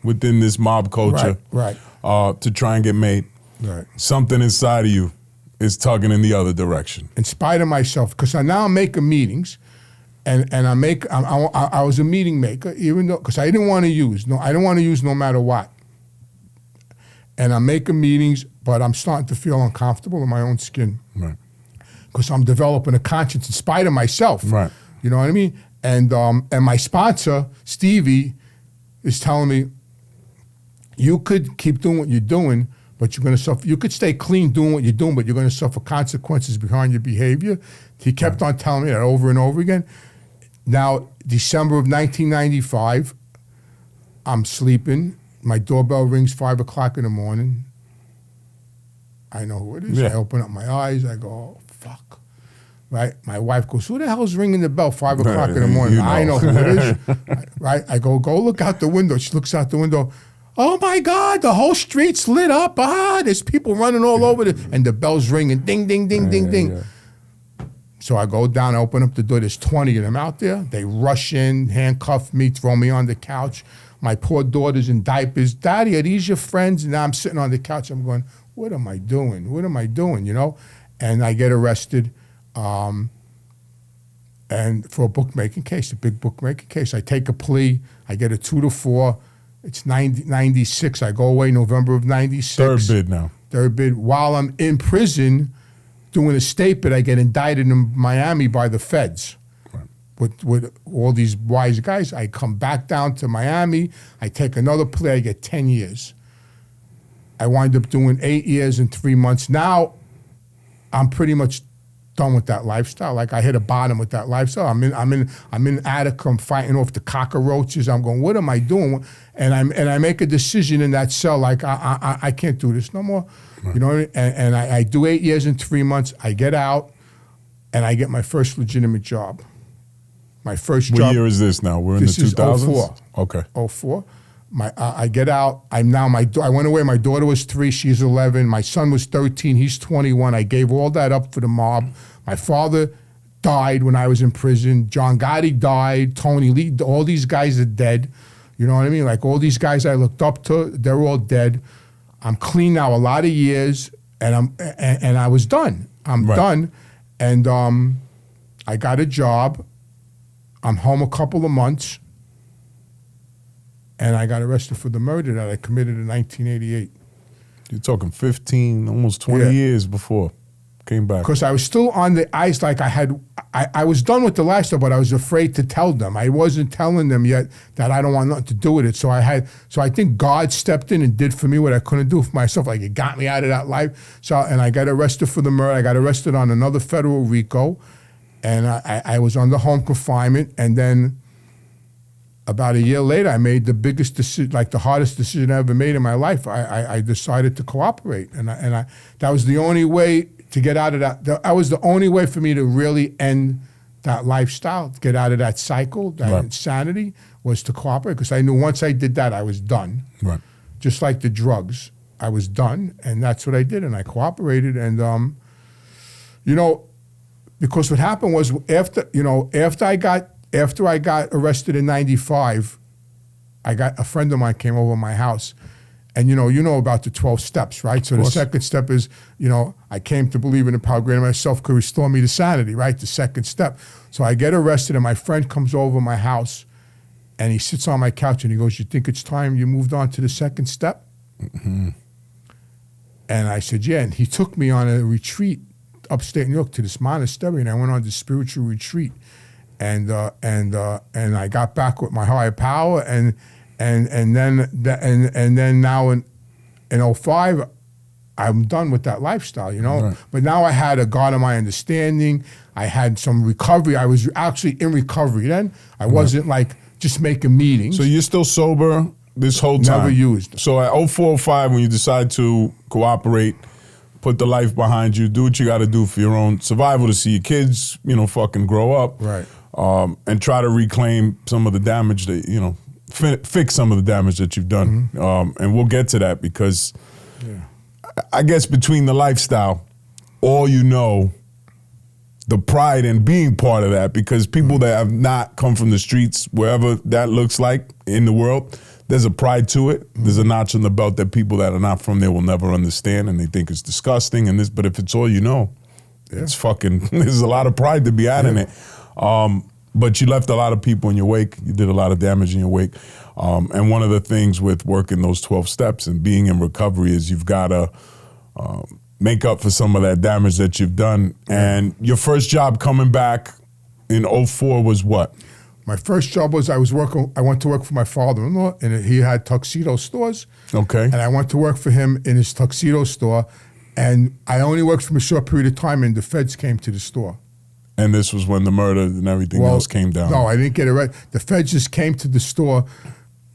within this mob culture to try and get made. Right. Something inside of you is tugging in the other direction. In spite of myself, because now I'm making meetings, and I was a meeting maker, even though, because I didn't want to use. I didn't want to use no matter what. And I'm making meetings, but I'm starting to feel uncomfortable in my own skin. Right. Because I'm developing a conscience in spite of myself. Right. You know what I mean? And my sponsor, Stevie, is telling me, you could keep doing what you're doing, but you're going to suffer. You could stay clean doing what you're doing, but you're going to suffer consequences behind your behavior. He kept on telling me that over and over again. Now, December of 1995, I'm sleeping. My doorbell rings 5 o'clock in the morning. I know who it is. I open up my eyes. I go, oh, fuck. Right? My wife goes, who the hell's ringing the bell 5 o'clock in the morning? I know who it is. Right? I go look out the window. She looks out the window. Oh my God, the whole street's lit up. There's people running all over and the bell's ringing. Ding, ding, ding, ding, ding. Yeah. So I go down, I open up the door. There's 20 of them out there. They rush in, handcuff me, throw me on the couch. My poor daughter's in diapers. Daddy, are these your friends? And now I'm sitting on the couch. I'm going, what am I doing? What am I doing, you know? And I get arrested and for a bookmaking case, a big bookmaking case. I take a plea. I get a 2 to 4. It's 96. I go away November of 96. Third bid now. Third bid. While I'm in prison doing a state bid, I get indicted in Miami by the feds. With all these wise guys. I come back down to Miami. I take another plea. I get 10 years. I wind up doing 8 years and 3 months. Now, I'm pretty much done with that lifestyle. Like I hit a bottom with that lifestyle. I'm in Attica. I'm fighting off the cockroaches. I'm going, what am I doing? And I make a decision in that cell. Like I can't do this no more. Right. You know what I mean? And I do 8 years and 3 months. I get out. and I get my first legitimate job. My first What job. year is this now? We're in the 2000s? This is 04. Okay. 04. I get out. I went away. My daughter was 3. She's 11. My son was 13. He's 21. I gave all that up for the mob. My father died when I was in prison. John Gotti died. Tony Lee. All these guys are dead. You know what I mean? Like all these guys I looked up to, they're all dead. I'm clean now. A lot of years, and I was done. I'm done, and I got a job. I'm home a couple of months, and I got arrested for the murder that I committed in 1988. You're talking 15, almost 20 years before. Came back. Because I was still on the ice, like I was done with the lifestyle, but I was afraid to tell them. I wasn't telling them yet that I don't want nothing to do with it. So I think God stepped in and did for me what I couldn't do for myself. Like it got me out of that life. And I got arrested for the murder. I got arrested on another federal RICO, and I was under home confinement. And then about a year later, I made the biggest decision, like the hardest decision I ever made in my life. I decided to cooperate, and that was the only way to get out of that. That was the only way for me to really end that lifestyle, to get out of that cycle, that insanity, was to cooperate. Because I knew once I did that, I was done. Right. Just like the drugs, I was done, and that's what I did, and I cooperated. And because what happened was after I got arrested in '95, a friend of mine came over to my house. And you know about the 12 steps, right? So the second step is, I came to believe in the power greater than myself could restore me to sanity, right? The second step. So I get arrested, and my friend comes over my house, and he sits on my couch, and he goes, "You think it's time you moved on to the second step?" Mm-hmm. And I said, "Yeah." And he took me on a retreat upstate New York to this monastery, and I went on this spiritual retreat, and I got back with my higher power, and then now in 05, I'm done with that lifestyle, Right. But now I had a God of my understanding. I had some recovery. I was actually in recovery then. I wasn't like just making meetings. So you're still sober this whole time? Never used. So at 04, 05, when you decide to cooperate, put the life behind you, do what you got to do for your own survival, to see your kids, fucking grow up. Right. And try to reclaim some of the damage that, fix some of the damage that you've done. Mm-hmm. And we'll get to that because I guess between the lifestyle, all the pride in being part of that, because people that have not come from the streets, wherever that looks like in the world, there's a pride to it. Mm-hmm. There's a notch on the belt that people that are not from there will never understand, and they think it's disgusting. But if it's all it's fucking, there's a lot of pride to be had in it. But you left a lot of people in your wake. You did a lot of damage in your wake. And one of the things with working those 12 steps and being in recovery is you've got to make up for some of that damage that you've done. And your first job coming back in 04 was what? My first job was I went to work for my father-in-law, and he had tuxedo stores. Okay. And I went to work for him in his tuxedo store, and I only worked for a short period of time, and the feds came to the store. And this was when the murder and everything else came down. No, I didn't get it right. The feds just came to the store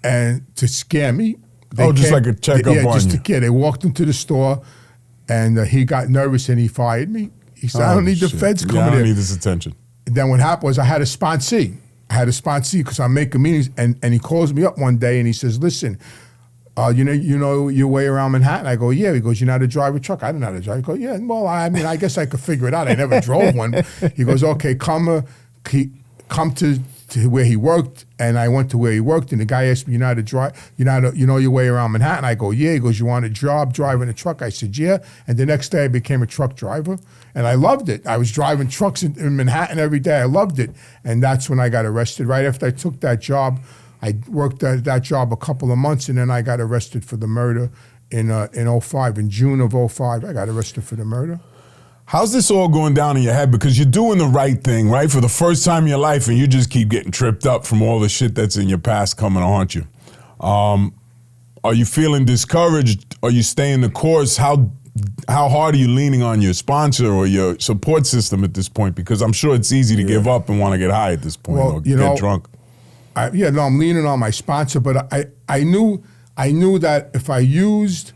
and to scare me. Just like a checkup on you. They walked into the store, and he got nervous, and he fired me. He said, "I don't need the feds coming in. I don't need this attention." And then what happened was I had a sponsee. Because I'm making meetings, and he calls me up one day, and he says, "Listen, you know your way around Manhattan?" I go, "Yeah." He goes, "You know how to drive a truck?" I didn't know how to drive. I go, "Yeah, well, I guess I could figure it out. I never drove one." He goes, "Okay, come to where he worked." And I went to where he worked, and the guy asked me, "You know how to drive? You know your way around Manhattan?" I go, "Yeah." He goes, "You want a job driving a truck?" I said, "Yeah." And the next day I became a truck driver, and I loved it. I was driving trucks in Manhattan every day. I loved it. And that's when I got arrested. Right after I took that job, I worked at that job a couple of months, and then I got arrested for the murder in 05. In June of 05, I got arrested for the murder. How's this all going down in your head? Because you're doing the right thing, right? For the first time in your life, and you just keep getting tripped up from all the shit that's in your past coming to haunt you. Are you feeling discouraged? Are you staying the course? How hard are you leaning on your sponsor or your support system at this point? Because I'm sure it's easy to give up and want to get high at this point or get drunk. I'm leaning on my sponsor, but I knew that if I used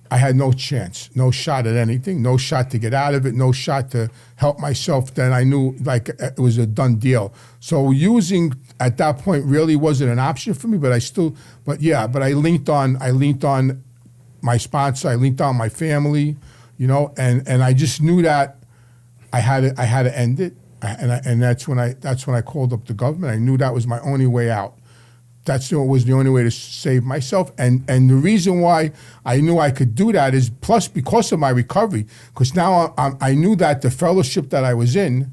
I had no chance, no shot at anything, no shot to get out of it, no shot to help myself. Then I knew like it was a done deal. So using at that point really wasn't an option for me, but I leaned on my sponsor, I leaned on my family, you know, and I just knew that I had to end it. And that's when I called up the government. I knew that was my only way out. That was the only way to save myself. And the reason why I knew I could do that is plus because of my recovery, because now I knew that the fellowship that I was in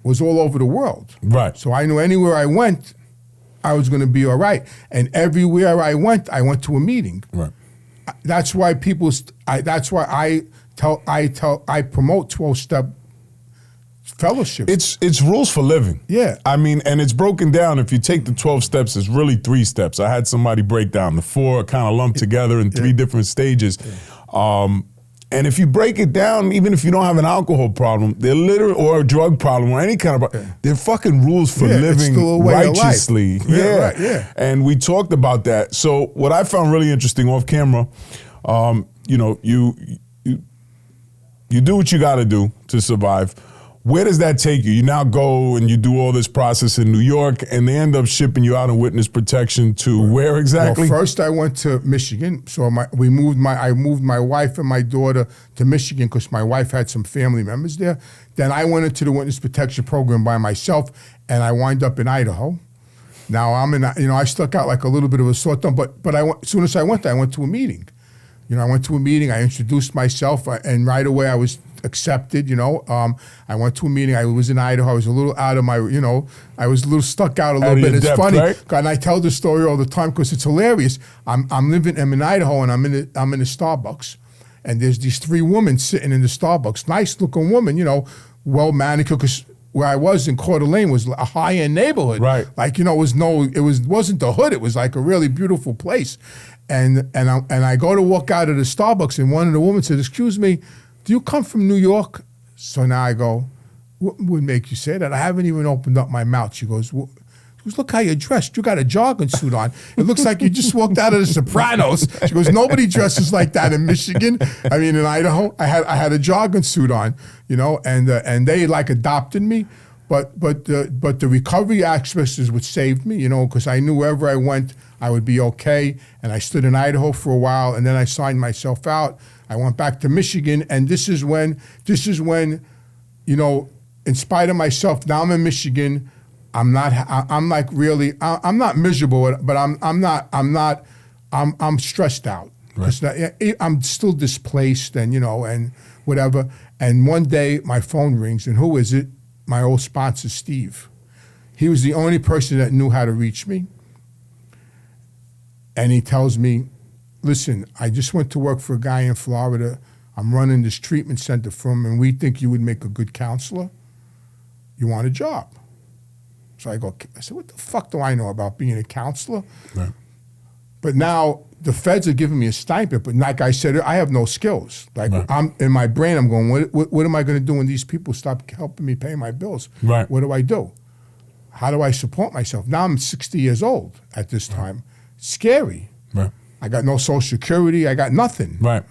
was all over the world. Right. So I knew anywhere I went, I was going to be all right. And everywhere I went to a meeting. Right. That's why I promote 12-step fellowship. It's rules for living. Yeah. I mean, and it's broken down. If you take the 12 steps, it's really 3 steps. I had somebody break down the 4 kind of lumped together in 3 different stages. Yeah. And if you break it down, even if you don't have an alcohol problem, they're literally, or a drug problem or any kind of, they're fucking rules for living righteously. Yeah. Right, yeah. And we talked about that. So what I found really interesting off camera, you know, you do what you got to do to survive. Where does that take you? You now go and you do all this process in New York, and they end up shipping you out in witness protection to where exactly? Well, first I went to Michigan. So I moved my wife and my daughter to Michigan because my wife had some family members there. Then I went into the witness protection program by myself, and I wind up in Idaho. Now I stuck out like a little bit of a sore thumb, but as soon as I went to a meeting. I went to a meeting. I introduced myself, and right away I was accepted. I went to a meeting. I was in Idaho. I was a little out of my, I was a little stuck out a little bit. It's funny, right? And I tell this story all the time because it's hilarious. I'm in Idaho, and I'm in a Starbucks, and there's these 3 women sitting in the Starbucks. Nice looking woman, well manicured. Because where I was in Coeur d'Alene was a high end neighborhood, right? Like wasn't the hood. It was like a really beautiful place. And I go to walk out of the Starbucks, and one of the women said, "Excuse me, do you come from New York?" So now I go, "What would make you say that?" I haven't even opened up my mouth. She goes, "Look how you're dressed. You got a jogging suit on. It looks like you just walked out of The Sopranos." She goes, "Nobody dresses like that in Michigan. I mean, in Idaho, I had a jogging suit on, and they like adopted me." But the recovery aspect is what saved me, because I knew wherever I went, I would be okay. And I stood in Idaho for a while, and then I signed myself out. I went back to Michigan, and this is when, in spite of myself, now I'm in Michigan. I'm not miserable, but I'm stressed out. Right. I'm still displaced, and whatever. And one day my phone rings, and who is it? My old sponsor, Steve. He was the only person that knew how to reach me. And he tells me, "Listen, I just went to work for a guy in Florida. I'm running this treatment center for him, and we think you would make a good counselor. You want a job?" So I said, "What the fuck do I know about being a counselor?" Right. But now the feds are giving me a stipend, but like I said, I have no skills. Like right. I'm in my brain, I'm going, what am I going to do when these people stop helping me pay my bills? Right. What do I do? How do I support myself? Now I'm 60 years old at this time. It's scary. Right. I got no Social Security. I got nothing. Right.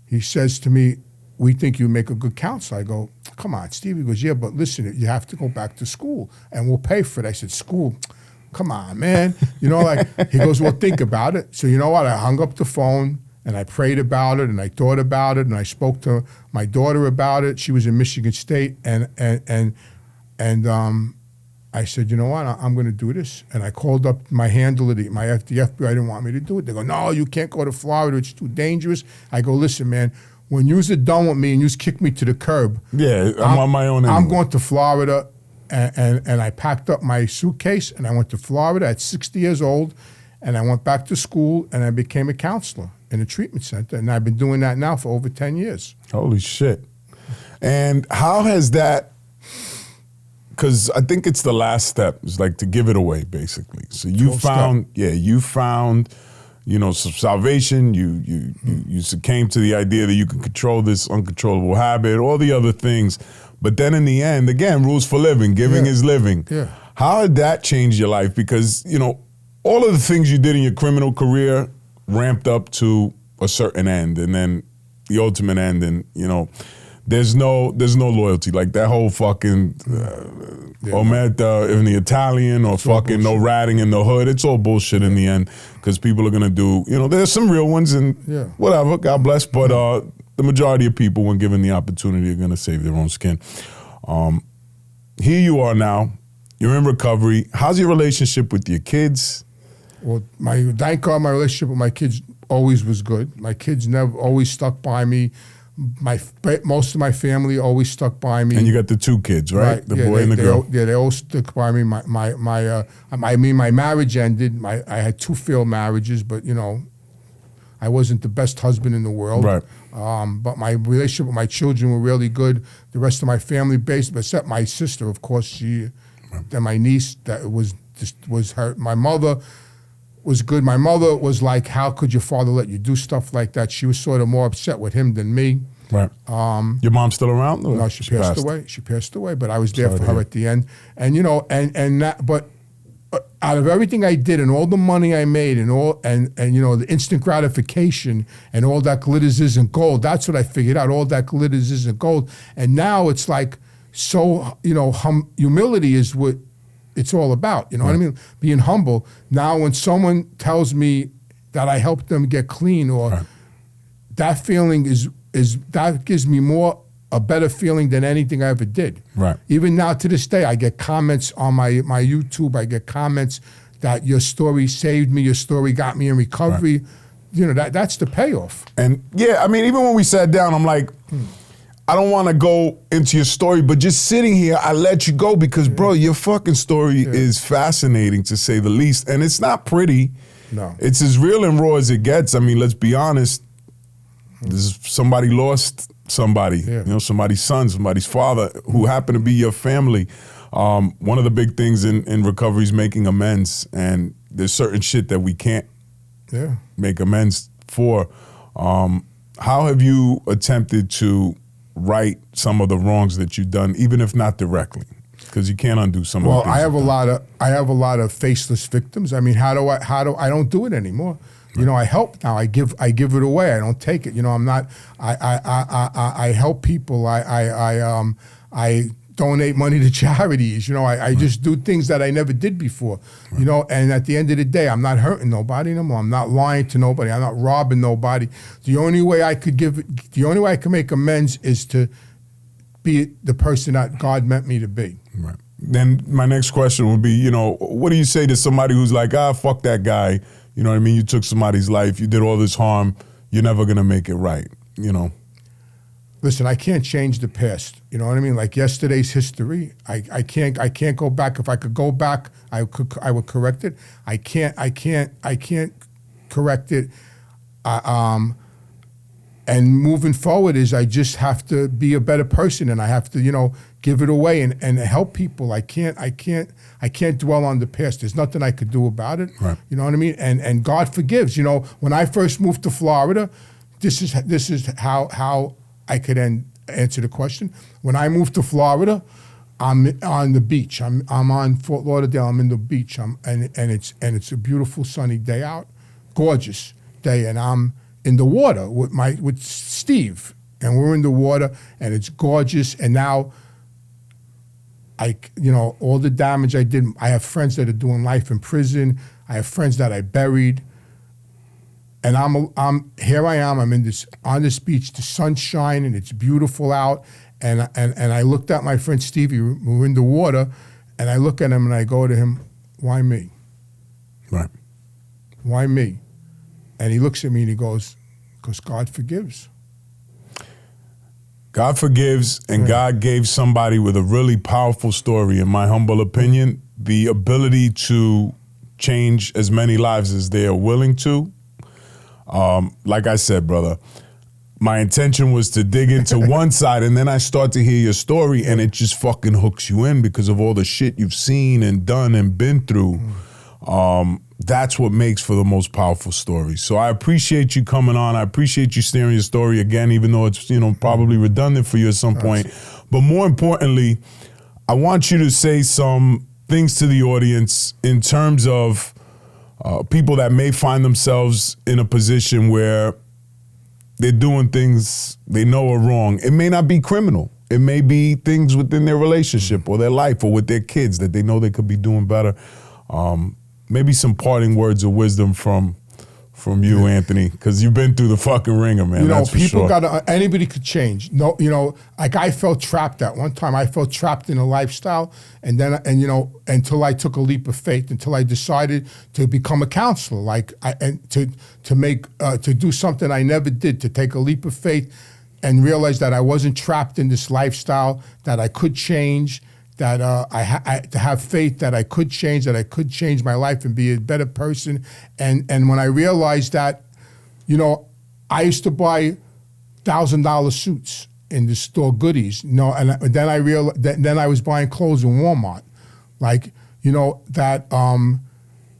He says to me, "We think you make a good counselor." I go, "Come on, Steve." He goes, "Yeah, but listen, you have to go back to school, and we'll pay for it." I said, "School? Come on, man." He goes, "Well, think about it." So you know what? I hung up the phone, and I prayed about it, and I thought about it, and I spoke to my daughter about it. She was in Michigan State, and I said, "You know what? I'm going to do this." And I called up my handler, the FBI didn't want me to do it. They go, "No, you can't go to Florida. It's too dangerous." I go, "Listen, man, when you're done with me and you kick me to the curb, I'm on my own anyway. I'm going to Florida." And I packed up my suitcase, and I went to Florida at 60 years old, and I went back to school, and I became a counselor in a treatment center. And I've been doing that now for over 10 years. Holy shit. And how has that, because I think it's the last step, is like to give it away, basically. So you found some salvation. You came to the idea that you can control this uncontrollable habit, all the other things. But then in the end, again, rules for living, giving is living. Yeah. How did that change your life? Because, all of the things you did in your criminal career ramped up to a certain end, and then the ultimate end, and there's no loyalty. Like that whole fucking omerta in the Italian, or fucking no ratting in the hood. It's all bullshit in the end, because people are gonna do, there's some real ones and whatever, God bless, but the majority of people, when given the opportunity, are gonna save their own skin. Here you are now, you're in recovery. How's your relationship with your kids? Well, thank God my relationship with my kids always was good. My kids never always stuck by me. Most of my family always stuck by me. And you got the 2 kids, right? The boy and the girl. They all stuck by me. My marriage ended. I had 2 failed marriages, but I wasn't the best husband in the world. Right. But my relationship with my children were really good. The rest of my family base, except my sister, of course, and my niece, that was her. My mother was good. My mother was like, how could your father let you do stuff like that? She was sort of more upset with him than me. Right. Your mom's still around? No, she passed away. She passed away, but I was there for her at the end. And but out of everything I did and all the money I made and the instant gratification and all that glitters isn't gold, that's what I figured out. All that glitters isn't gold. And now it's like, so, humility is what it's all about, what I mean? Being humble. Now when someone tells me that I helped them get clean, or that feeling that gives me a better feeling than anything I ever did. Right. Even now to this day, I get comments on my YouTube, I get comments that your story saved me, your story got me in recovery. Right. That's the payoff. And even when we sat down, I'm like, I don't want to go into your story, but just sitting here, I let you go because, bro, your fucking story is fascinating, to say the least. And it's not pretty. No. It's as real and raw as it gets. I mean, let's be honest. Somebody lost somebody, somebody's son, somebody's father, who happened to be your family. One of the big things in recovery is making amends. And there's certain shit that we can't make amends for. How have you attempted to right some of the wrongs that you've done, even if not directly, because you can't undo some of the things. Well, I have a lot of faceless victims. I mean, I don't do it anymore. Right. I help now. I give it away. I don't take it. I'm not. I help people. I donate money to charities. I just do things that I never did before. Right. And at the end of the day, I'm not hurting nobody anymore. I'm not lying to nobody. I'm not robbing nobody. The only way I could make amends is to be the person that God meant me to be. Right. Then my next question would be, what do you say to somebody who's like, fuck that guy? You know what I mean? You took somebody's life. You did all this harm. You're never gonna make it right. Listen, I can't change the past. You know what I mean? Like yesterday's history. I can't go back. If I could go back, I would correct it. I can't correct it. And moving forward is I just have to be a better person, and I have to, give it away and help people. I can't dwell on the past. There's nothing I could do about it. Right. You know what I mean? And God forgives. When I first moved to Florida, this is how I could answer the question. When I moved to Florida, I'm on the beach. I'm on Fort Lauderdale. I'm in the beach. And it's a beautiful sunny day out, gorgeous day, and I'm in the water with Steve, and we're in the water, and it's gorgeous. And now, all the damage I did. I have friends that are doing life in prison. I have friends that I buried. And here I am. I'm on this beach. The sun's shining. It's beautiful out. And I looked at my friend Stevie. We're in the water, and I look at him and I go to him, "Why me? Right? Why me?" And he looks at me and he goes, "Because God forgives." God forgives, and God gave somebody with a really powerful story, in my humble opinion, the ability to change as many lives as they are willing to. Like I said, brother, my intention was to dig into one side, and then I start to hear your story, and it just fucking hooks you in because of all the shit you've seen and done and been through. That's what makes for the most powerful stories. So I appreciate you coming on. I appreciate you sharing your story again, even though it's probably redundant for you at some point. But more importantly, I want you to say some things to the audience in terms of people that may find themselves in a position where they're doing things they know are wrong. It may not be criminal. It may be things within their relationship or their life or with their kids that they know they could be doing better. Maybe some parting words of wisdom from you, Anthony, because you've been through the fucking ringer, man. You know, that's for people sure. anybody could change. No, you know, like I felt trapped at one time. I felt trapped in a lifestyle, and you know, until I took a leap of faith, until I decided to become a counselor, to do something I never did, to take a leap of faith, and realize that I wasn't trapped in this lifestyle, that I could change. That I to have faith that I could change my life and be a better person. And when I realized that, you know, I used to buy $1,000 suits in the store, goodies, you know, and then I realized that then I was buying clothes in Walmart, like, you know, that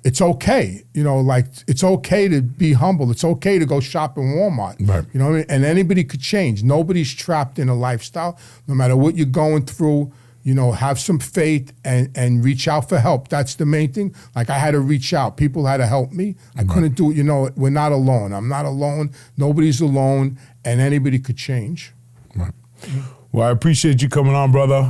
it's okay, you know, like it's okay to be humble. It's okay to go shop in Walmart, right. You know what I mean? And anybody could change. Nobody's trapped in a lifestyle, no matter what you're going through. You know, have some faith and reach out for help. That's the main thing. Like I had to reach out. People had to help me. I couldn't do it. You know, we're not alone. I'm not alone. Nobody's alone, and anybody could change. Right. Well, I appreciate you coming on, brother.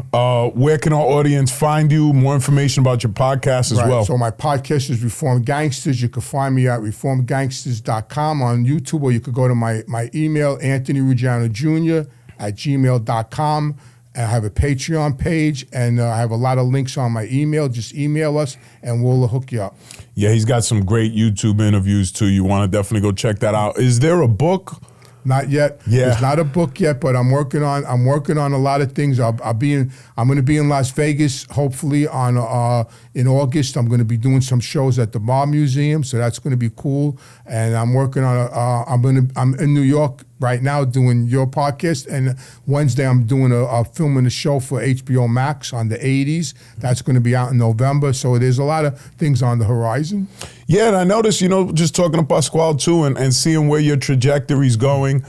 Where can our audience find you? More information about your podcast as well. So my podcast is Reformed Gangsters. You can find me at reformedgangsters.com on YouTube, or you could go to my email, Anthony Ruggiano Jr. @gmail.com. I have a Patreon page, and I have a lot of links on my email. Just email us, and we'll hook you up. Yeah, he's got some great YouTube interviews, too. You want to definitely go check that out. Is there a book? Not yet. Yeah. There's not a book yet, but I'm working on a lot of things. I'm going to be in Las Vegas, hopefully in August. I'm going to be doing some shows at the Bar Museum, so that's going to be cool. And I'm working on I'm in New York right now doing your podcast, and Wednesday I'm doing filming a show for HBO Max on the 80s. That's going to be out in November. So there's a lot of things on the horizon. Yeah, and I noticed, you know, just talking to Pasquale too, and seeing where your trajectory's going,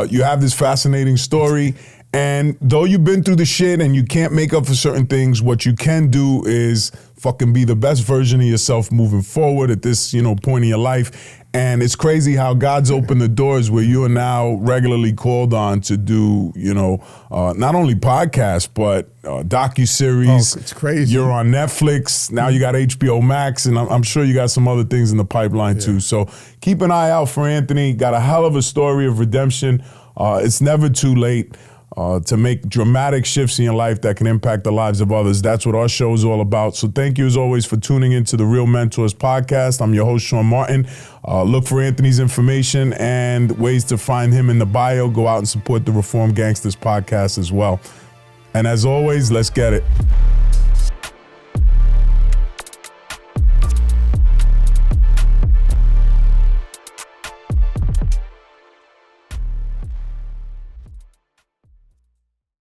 you have this fascinating story. And though you've been through the shit and you can't make up for certain things, what you can do is fucking be the best version of yourself moving forward at this, you know, point in your life. And it's crazy how God's opened the doors where you are now regularly called on to do, you know, not only podcasts, but docuseries. Oh, it's crazy. You're on Netflix. Now you got HBO Max, and I'm sure you got some other things in the pipeline too. So keep an eye out for Anthony. Got a hell of a story of redemption. It's never too late to make dramatic shifts in your life that can impact the lives of others. That's what our show is all about. So thank you as always for tuning into the Real Mentors podcast. I'm your host, Shawn Martin. Look for Anthony's information and ways to find him in the bio. Go out and support the Reformed Gangsters podcast as well. And as always, let's get it.